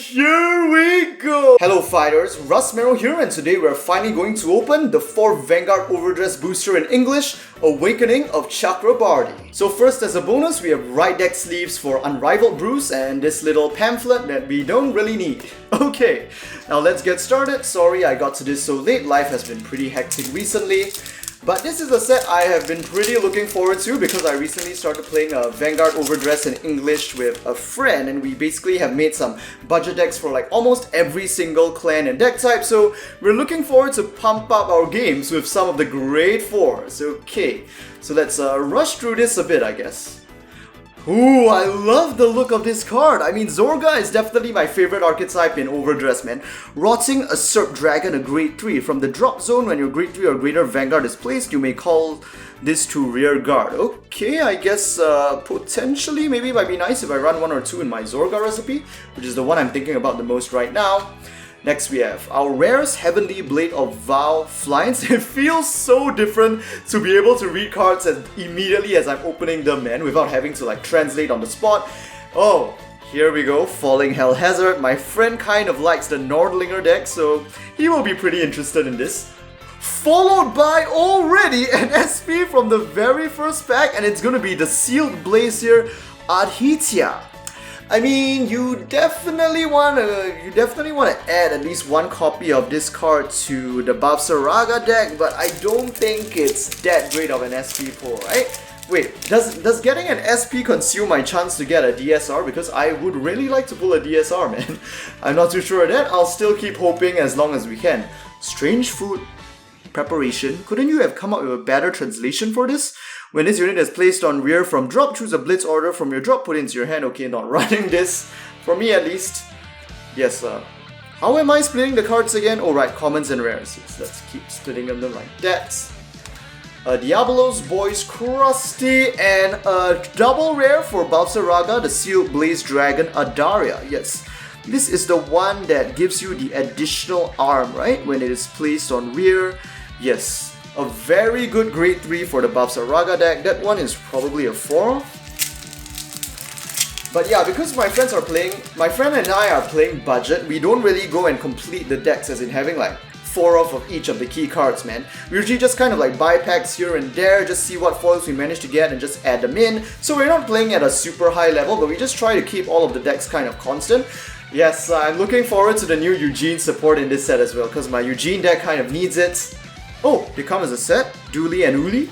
here we go! Hello fighters, Russ Merrill here, and today we're finally going to open the 4 Vanguard Overdress booster in English, Awakening of Chakrabarthi. So first, as a bonus, we have right deck sleeves for Unrivaled Brews and this little pamphlet that we don't really need. Okay, now let's get started. Sorry I got to this so late, life has been pretty hectic recently. But this is a set I have been pretty looking forward to because I recently started playing Vanguard Overdress in English with a friend, and we basically have made some budget decks for like almost every single clan and deck type, so we're looking forward to pump up our games with some of the great fours. Okay, so let's rush through this a bit, I guess. Ooh, I love the look of this card. I mean, Zorga is definitely my favorite archetype in Overdress, man. Rotting a Serp Dragon, a grade 3. From the drop zone, when your grade 3 or greater Vanguard is placed, you may call this to rear guard. Okay, I guess potentially maybe it might be nice if I run 1 or 2 in my Zorga recipe, which is the one I'm thinking about the most right now. Next we have our rares, Heavenly Blade of Vow Flights. It feels so different to be able to read cards immediately as I'm opening them, man, without having to like translate on the spot. Oh, here we go, Falling Hell Hazard. My friend kind of likes the Nordlinger deck, so he will be pretty interested in this. Followed by already an SP from the very first pack, and it's gonna be the Sealed Blaze here, Adhitya. I mean, you definitely want to add at least one copy of this card to the Bavsargra deck, but I don't think it's that great of an SP pull, right? Wait, does getting an SP consume my chance to get a DSR? Because I would really like to pull a DSR, man. I'm not too sure of that. I'll still keep hoping as long as we can. Strange Food Preparation. Couldn't you have come up with a better translation for this? When this unit is placed on rear from drop, choose a blitz order from your drop, put it into your hand. Okay, not running this. For me at least. Yes, how am I splitting the cards again? Oh right, commons and rares. Yes, let's keep splitting them like that. Diablo's Boys Krusty, and a double rare for Bavsargra, the Sealed Blaze Dragon Adaria. Yes, this is the one that gives you the additional arm, right? When it is placed on rear. Yes. A very good grade 3 for the Bavsargra deck. That one is probably a 4. But yeah, because my friend and I are playing budget, we don't really go and complete the decks as in having like 4 of each of the key cards, man. We usually just kind of like buy packs here and there, just see what foils we manage to get and just add them in. So we're not playing at a super high level, but we just try to keep all of the decks kind of constant. Yes, I'm looking forward to the new Eugene support in this set as well, because my Eugene deck kind of needs it. Oh, they come as a set, Dooley and Uli.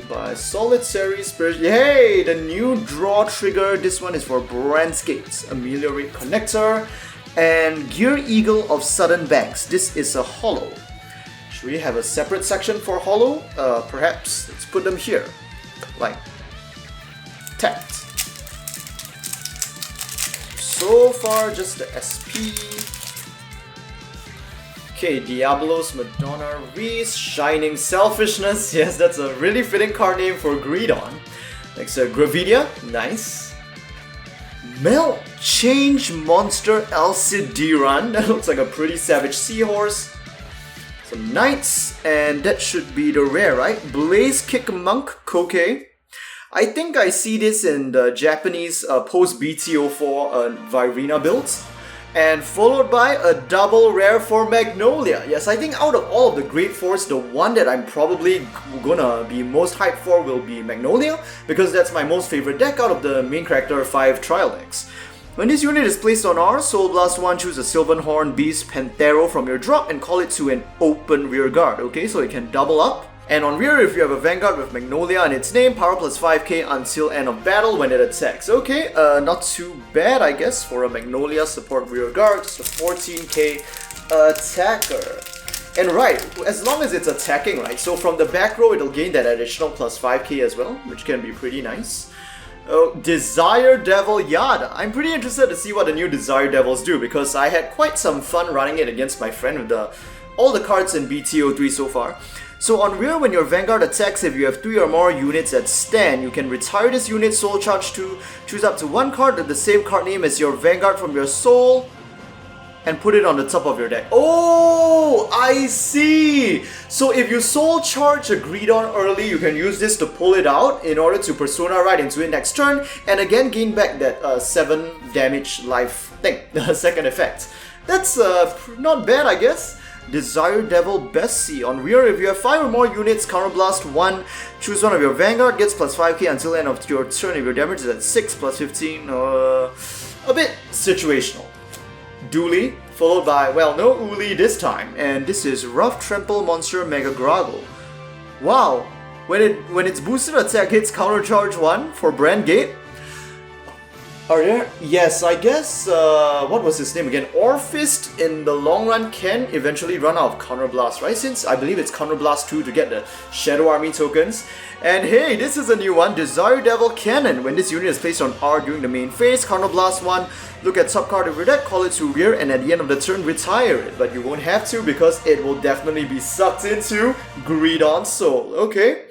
By Solid Series Spirit. Hey, the new draw trigger. This one is for Brandscape's Ameliorate Connector. And Gear Eagle of Sudden Banks. This is a holo. Should we have a separate section for holo? Perhaps. Let's put them here. Like tapped. So far, just the SP. Okay, Diablo's Madonna Reese, Shining Selfishness. Yes, that's a really fitting card name for Greedon. Next, Gravidia. Nice. Melt Change Monster Alcidiran. That looks like a pretty savage seahorse. Some Knights, and that should be the rare, right? Blaze Kick Monk Koke. I think I see this in the Japanese post-BT04 Virina builds. And followed by a double rare for Magnolia. Yes, I think out of all of the Great Fours, the one that I'm probably gonna be most hyped for will be Magnolia, because that's my most favorite deck out of the main character 5 trial decks. When this unit is placed on R, Soul Blast 1, choose a Sylvan Beast Panthero from your drop and call it to an open rear guard. Okay, so it can double up. And on rear, if you have a Vanguard with Magnolia in its name, power plus 5k until end of battle when it attacks. Okay, not too bad I guess for a Magnolia support rear guard, just a 14k attacker. And right, as long as it's attacking, right, so from the back row it'll gain that additional plus 5k as well, which can be pretty nice. Oh, Desire Devil Yada. I'm pretty interested to see what the new Desire Devils do, because I had quite some fun running it against my friend with all the cards in BT03 so far. So on rear, when your Vanguard attacks, if you have 3 or more units that stand, you can retire this unit, soul charge 2, choose up to 1 card with the same card name as your Vanguard from your soul. and put it on the top of your deck. Oh, I see! So if you soul charge a Greedon early, you can use this to pull it out in order to Persona right into it next turn, and again gain back that 7 damage life thing, the second effect. That's not bad, I guess. Desire Devil Bessie. On rear, if you have 5 or more units, Counterblast 1, choose one of your Vanguard, gets plus 5k until end of your turn if your damage is at 6 plus 15. A bit situational. Dooley, followed by, well, no Uli this time, and this is Rough Trample Monster Mega Groggle. Wow, when its boosted attack hits countercharge 1 for Brand Gate. Are there? Yes, I guess, what was his name again? Orphist in the long run can eventually run out of Counterblast, right? Since I believe it's Counterblast 2 to get the Shadow Army tokens. And hey, this is a new one, Desire Devil Cannon. When this unit is placed on R during the main phase, Counterblast 1, look at top card of your deck, call it to rear, and at the end of the turn, retire it. But you won't have to because it will definitely be sucked into Greedon Soul. Okay,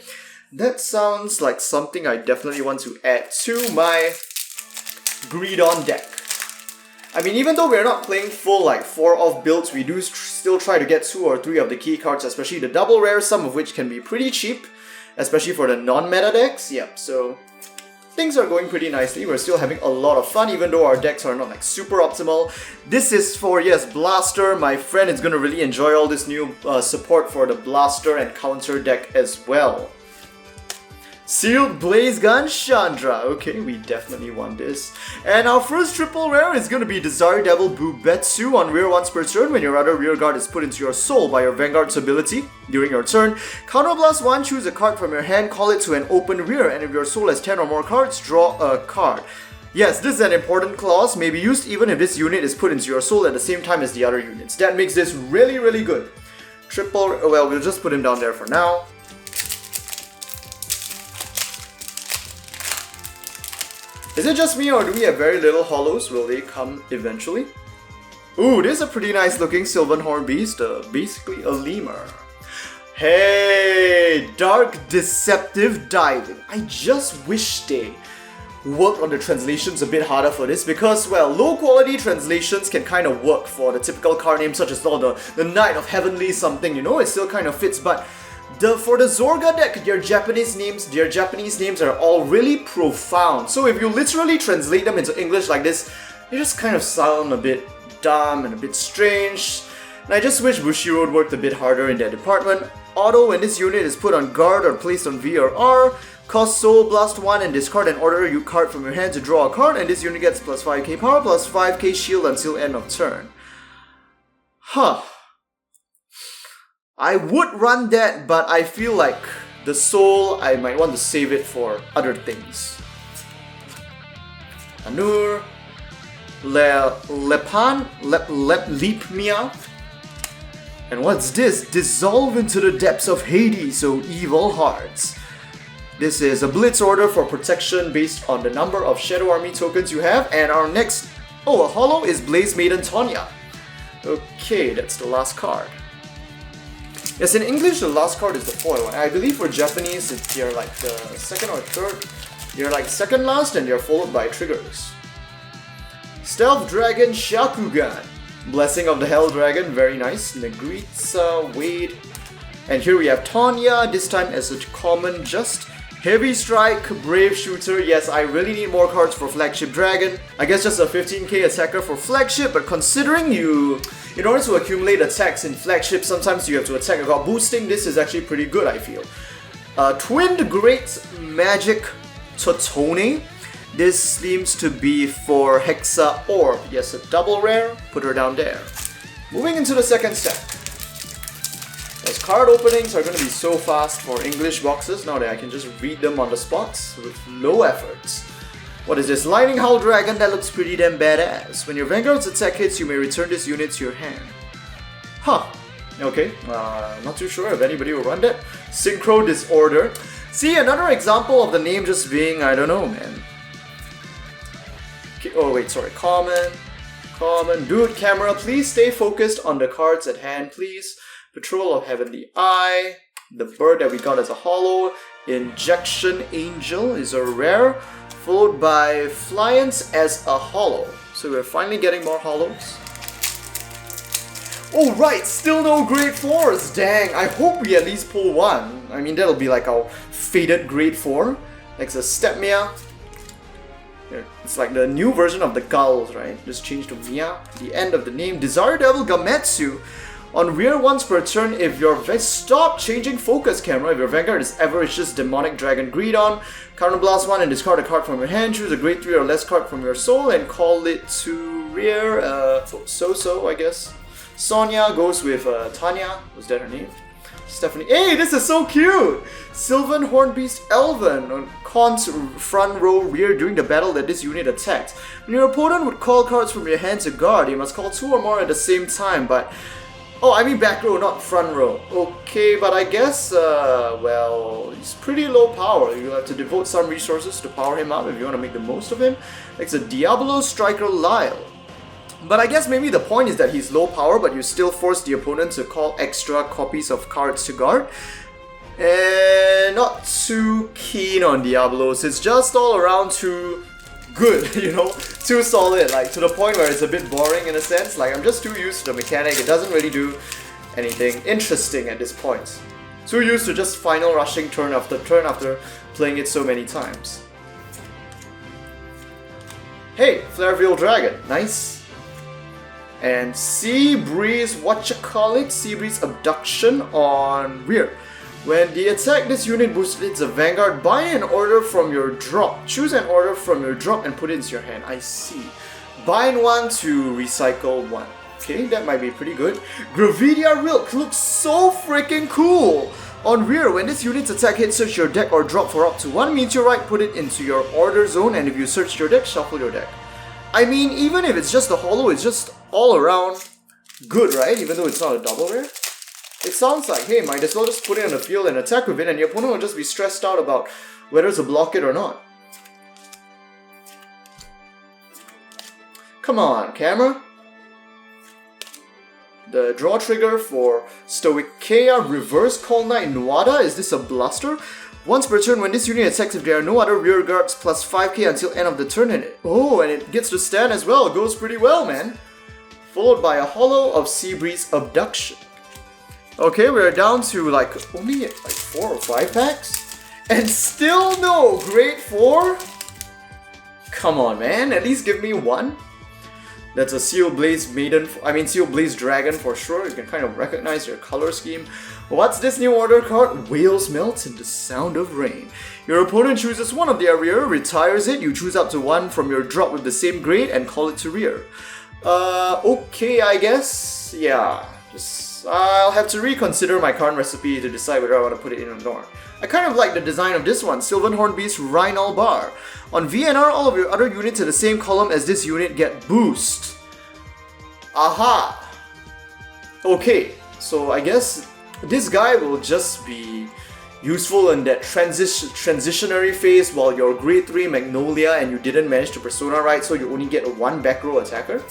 that sounds like something I definitely want to add to my Greedon deck. I mean, even though we're not playing full like 4-off builds, we do still try to get 2 or 3 of the key cards, especially the double rares, some of which can be pretty cheap, especially for the non-meta decks. Yep, so things are going pretty nicely. We're still having a lot of fun, even though our decks are not like super optimal. This is for, yes, Blaster. My friend is gonna really enjoy all this new support for the Blaster and Counter deck as well. Sealed Blaze Gun Chandra. Okay, we definitely want this. And our first triple rare is going to be Desire Devil Bubetsu. On rear once per turn, when your other rear guard is put into your soul by your Vanguard's ability during your turn, Counterblast 1, choose a card from your hand, call it to an open rear, and if your soul has 10 or more cards, draw a card. Yes, this is an important clause, may be used even if this unit is put into your soul at the same time as the other units. That makes this really, really good. Triple, well, we'll just put him down there for now. Is it just me or do we have very little hollows? Will they come eventually? Ooh, this is a pretty nice looking Sylvanhorn Beast, basically a lemur. Hey, Dark Deceptive Diving. I just wish they worked on the translations a bit harder for this because, well, low quality translations can kind of work for the typical card names such as the Knight of Heavenly something, you know, it still kind of fits, but for the Zorga deck, their Japanese names are all really profound. So if you literally translate them into English like this, they just kind of sound a bit dumb and a bit strange. And I just wish Bushiroad worked a bit harder in that department. Auto, when this unit is put on guard or placed on V or R, cost Soul Blast 1 and discard an order card from your hand to draw a card, and this unit gets plus 5k power, plus 5k shield until end of turn. Huh. I would run that, but I feel like the soul, I might want to save it for other things. Anur, Leap Meow. And what's this? Dissolve into the depths of Hades, O evil hearts. This is a blitz order for protection based on the number of Shadow Army tokens you have, and our next, a holo is Blaze Maiden Tonya. Okay, that's the last card. Yes, in English, the last card is the foil one. I believe for Japanese, they're like the second or third. They're like second last and they're followed by triggers. Stealth Dragon Shakugan. Blessing of the Hell Dragon, very nice. Negritza, Wade. And here we have Tonya, this time as a common just. Heavy Strike, Brave Shooter. Yes, I really need more cards for Flagship Dragon. I guess just a 15k attacker for Flagship, but considering in order to accumulate attacks in Flagship, sometimes you have to attack without boosting. This is actually pretty good, I feel. Twinned Great Magic Totone. This seems to be for Hexa Orb. Yes, a double rare. Put her down there. Moving into the second stack. As card openings are going to be so fast for English boxes now that I can just read them on the spot with low efforts. What is this? Lightning Howl Dragon, that looks pretty damn badass. When your Vanguard's attack hits, you may return this unit to your hand. Huh. Okay, not too sure if anybody will run that. Synchro Disorder. See, another example of the name just being, I don't know, man. Oh wait, sorry, common. Dude, camera, please stay focused on the cards at hand, please. Patrol of Heavenly Eye. The bird that we got as a holo. Injection Angel is a rare. Followed by Flyance as a holo. So we're finally getting more holos. Oh right, still no grade 4s, dang. I hope we at least pull one. I mean, that'll be like our faded grade 4. Like the Stepmia. It's like the new version of the Gulls, right? Just change to Mia. The end of the name. Desire Devil Gametsu. On rear once per turn, if your stop changing focus camera. If your Vanguard is ever, it's just Demonic Dragon Greedon. Counterblast 1 and discard a card from your hand. Choose a grade 3 or less card from your soul and call it to rear. So I guess. Sonia goes with Tanya. Was that her name? Stephanie. Hey, this is so cute! Sylvan Hornbeast Elven on Con's front row rear during the battle that this unit attacked. When your opponent would call cards from your hand to guard, you must call 2 or more at the same time, but... Oh, I mean back row, not front row. Okay, but I guess, well, he's pretty low power. You'll have to devote some resources to power him up if you want to make the most of him. It's a Diablo Striker Lyle. But I guess maybe the point is that he's low power, but you still force the opponent to call extra copies of cards to guard. And not too keen on Diablos. It's just all around too good, you know? Too solid, like to the point where it's a bit boring in a sense. Like I'm just too used to the mechanic. It doesn't really do anything interesting at this point. Too used to just final rushing turn after playing it so many times. Hey, Flareveil Dragon. Nice. And Sea Breeze, Sea Breeze Abduction on rear. When the attack this unit boosts a Vanguard, buy an order from your drop. Choose an order from your drop and put it into your hand. I see. Bind 1 to recycle 1. Okay, that might be pretty good. Gravidia Rilk looks so freaking cool! On rear, when this unit's attack hits, search your deck or drop for up to 1 meteorite, put it into your order zone, and if you search your deck, shuffle your deck. I mean, even if it's just a holo, it's just all around good, right? Even though it's not a double rare. It sounds like, hey, might as well just put it on the field and attack with it, and your opponent will just be stressed out about whether to block it or not. Come on, camera. The draw trigger for Stoicheia Reverse Call Knight Nuada. Is this a Bluster? Once per turn, when this unit attacks, if there are no other rear guards, plus 5k until end of the turn, and it gets to stand as well. It goes pretty well, man. Followed by a holo of Sea Breeze Abduction. Okay, we're down to like only like 4 or 5 packs, and still no grade 4. Come on, man! At least give me one. That's a Seal Blaze Seal Blaze Dragon for sure. You can kind of recognize your color scheme. What's this new order card? Whales Melt and the Sound of Rain. Your opponent chooses one of their rear, retires it. You choose up to 1 from your drop with the same grade and call it to rear. Okay, I guess. Yeah, I'll have to reconsider my current recipe to decide whether I want to put it in or not. I kind of like the design of this one, Sylvan Hornbeast Rhinal Bar. On VNR, all of your other units in the same column as this unit get boost. Aha! Okay, so I guess this guy will just be useful in that transitionary phase while you're grade 3 Magnolia and you didn't manage to persona right, so you only get a 1 back row attacker.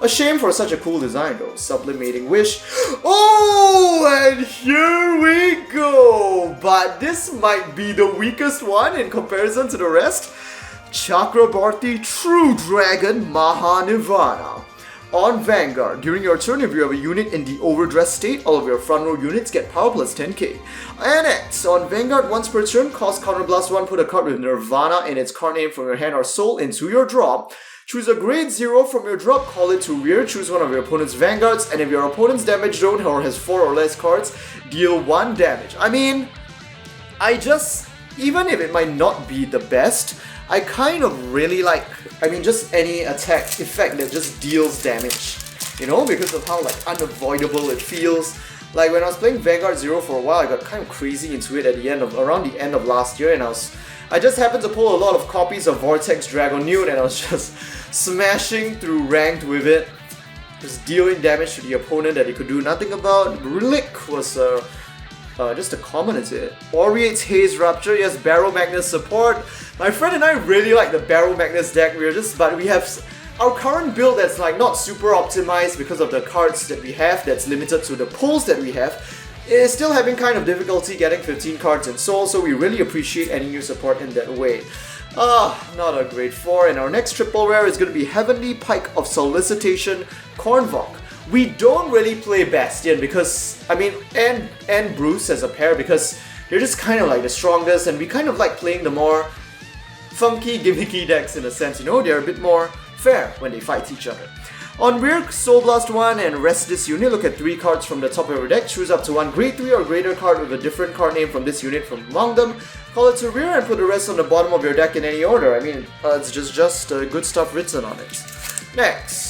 A shame for such a cool design though. Sublimating Wish. Oh, and here we go! But this might be the weakest one in comparison to the rest. Chakrabarthi True Dragon Mahanirvana. On Vanguard, during your turn, if you have a unit in the overdress state, all of your front row units get power plus 10k. Annex, on Vanguard, once per turn, cost Counterblast 1, put a card with Nirvana in its card name from your hand or soul into your drop. Choose a grade 0 from your drop, call it to rear, choose one of your opponent's Vanguards, and if your opponent's damage zone or has 4 or less cards, deal 1 damage. I mean, even if it might not be the best, I kind of really like, just any attack effect that just deals damage, you know, because of how like unavoidable it feels. Like when I was playing Vanguard 0 for a while, I got kind of crazy into it around the end of last year, and I just happened to pull a lot of copies of Vortex Dragonute, and I was just smashing through ranked with it, just dealing damage to the opponent that he could do nothing about. Relic was just a common, is it? Aureate's Haze Rupture, yes, Barrow Magnus support. My friend and I really like the Barrow Magnus deck, but we have our current build that's like not super optimized because of the cards that we have, that's limited to the pulls that we have, is still having kind of difficulty getting 15 cards in Soul, so we really appreciate any new support in that way. Not a grade 4, and our next triple rare is going to be Heavenly Pike of Solicitation Cornvok. We don't really play Bastion because, I mean, and Bruce as a pair because they're just kind of like the strongest, and we kind of like playing the more funky, gimmicky decks in a sense, you know? They're a bit more fair when they fight each other. On rear, Soul Blast 1 and rest this unit. Look at 3 cards from the top of your deck. Choose up to 1 grade 3 or greater card with a different card name from this unit from among them. Call it to rear and put the rest on the bottom of your deck in any order. I mean, it's just good stuff written on it. Next.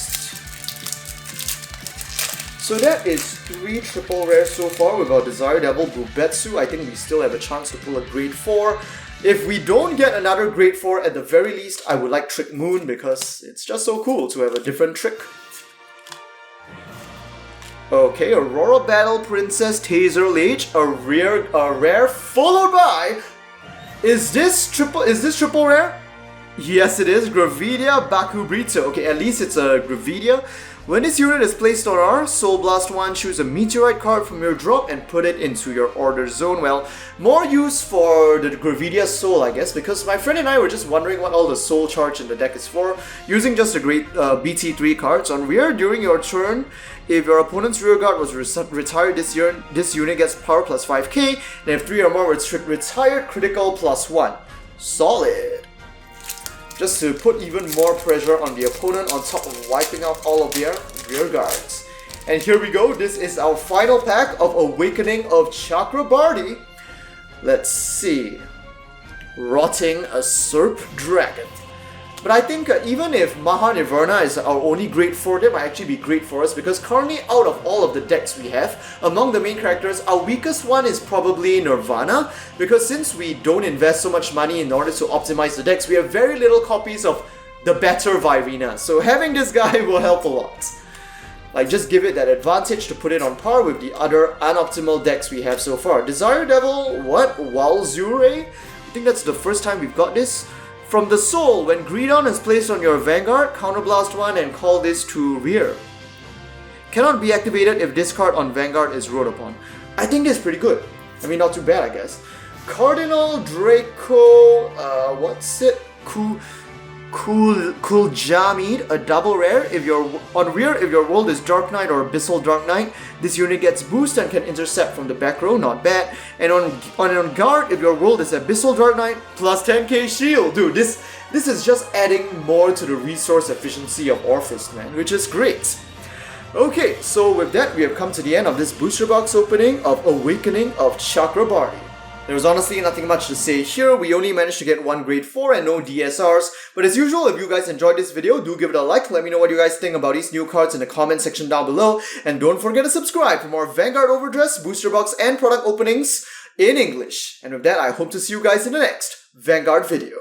So that is 3 triple rares so far with our Desire Devil Bubetsu. I think we still have a chance to pull a grade 4. If we don't get another grade 4, at the very least, I would like Trick Moon because it's just so cool to have a different trick. Okay, Aurora Battle Princess Taser Lage, a rare followed by... Is this triple rare? Yes it is, Gravidia Bakubrito. Okay, at least it's a Gravidia. When this unit is placed on our Soul Blast 1, choose a Meteorite card from your drop and put it into your order zone. Well, more use for the Gravidia Soul, I guess, because my friend and I were just wondering what all the Soul charge in the deck is for. Using just the great BT3 cards. On rear, during your turn, if your opponent's rear guard was retired this unit gets power plus 5k, and if 3 or more retired, critical plus 1. Solid! Just to put even more pressure on the opponent on top of wiping out all of their rear guards. And here we go, this is our final pack of Awakening of Chakrabarthi. Let's see. Rotting a Serp Dragon. But I think even if Mahanivarna is our only grade 4, that might actually be great for us because currently out of all of the decks we have, among the main characters, our weakest one is probably Nirvana because since we don't invest so much money in order to optimize the decks, we have very little copies of the better Virina. So having this guy will help a lot. Like just give it that advantage to put it on par with the other unoptimal decks we have so far. Desire Devil, what? Walzure? I think that's the first time we've got this. From the Soul, when Greedon is placed on your Vanguard, counterblast 1 and call this to rear. Cannot be activated if this card on Vanguard is ruled upon. I think this is pretty good. I mean, not too bad, I guess. Cardinal Draco, what's it? Cool Jamid, a double rare. If you're on rear, if your world is Dark Knight or Abyssal Dark Knight, this unit gets boost and can intercept from the back row, not bad. And on guard, if your world is Abyssal Dark Knight, plus 10k shield. Dude, this is just adding more to the resource efficiency of Orphis, man, which is great. Okay, so with that, we have come to the end of this booster box opening of Awakening of Chakrabarthi. There's honestly nothing much to say here. We only managed to get 1 grade 4 and no DSRs. But as usual, if you guys enjoyed this video, do give it a like. Let me know what you guys think about these new cards in the comment section down below. And don't forget to subscribe for more Vanguard Overdress, booster box, and product openings in English. And with that, I hope to see you guys in the next Vanguard video.